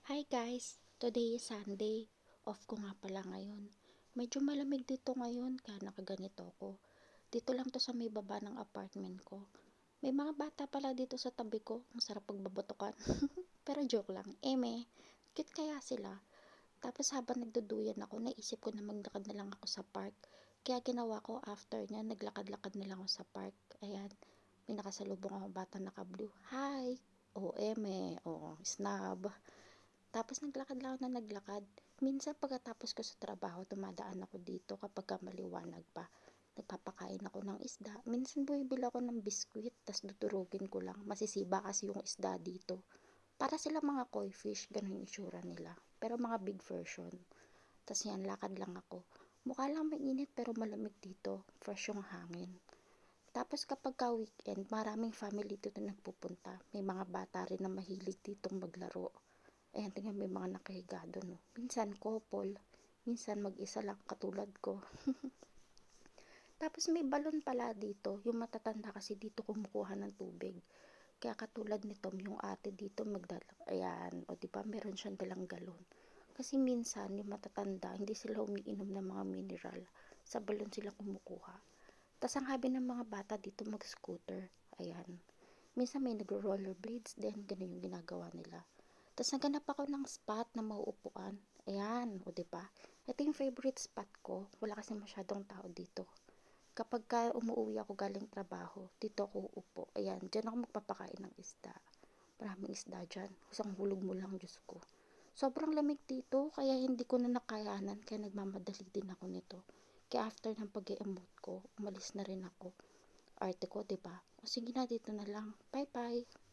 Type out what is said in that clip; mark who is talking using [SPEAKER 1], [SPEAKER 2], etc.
[SPEAKER 1] Hi guys! Today is Sunday. Off ko nga pala ngayon. Medyo malamig dito ngayon kaya nakaganito ako. Dito lang to sa may baba ng apartment ko. May mga bata pala dito sa tabi ko. Ang sarap pagbabotokan. Pero joke lang. Eme, cute kaya sila. Tapos habang nagduduyan ako, naisip ko na maglakad na lang ako sa park. Kaya ginawa ko after niya, naglakad-lakad na lang ako sa park. Ayan, may nakasalubong akong bata naka-blue. Hi! Oh, Eme. Oh, snub. Tapos naglakad lang ako na naglakad. Minsan pagkatapos ko sa trabaho, dumadaan ako dito kapag maliwanag pa. Nagpapakain ako ng isda. Minsan bumibili ako ng biskwit, tas dudurugin ko lang. Masisiba kasi yung isda dito. Para sila mga koi fish, ganun yung itsura nila. Pero mga big version. Tas yan, lakad lang ako. Mukha lang mainit pero malamig dito. Fresh yung hangin. Tapos kapag ka weekend, maraming family dito na nagpupunta. May mga bata rin na mahilig ditong maglaro. Ayan, tingnan may mga nakahiga doon. No? Minsan couple, minsan mag-isa lang katulad ko. Tapos may balon pala dito. Yung matatanda kasi dito kumukuha ng tubig. Kaya katulad nito, yung ate dito magdala. Ayan, o diba meron siyang dalang galon. Kasi minsan yung matatanda, hindi sila umiinom ng mga mineral. Sa balon sila kumukuha. Tapos ang habi ng mga bata dito mag-scooter. Ayan. Minsan may nagro-rollerblades din. Ganun yung ginagawa nila. Tapos naghanap ako ng spot na mauupuan. Ayan, o diba? Ito yung favorite spot ko. Wala kasi masyadong tao dito. Kapag ka umuwi ako galing trabaho, dito ako uupo. Ayan, dyan ako magpapakain ng isda. Maraming isda dyan. Isang hulog mo lang, Diyos ko. Sobrang lamig dito, kaya hindi ko na nakayanan. Kaya nagmamadali din ako nito. Kaya after ng pag-i-emote ko, umalis na rin ako. Arte ko, diba? O sige na, dito na lang. Bye-bye!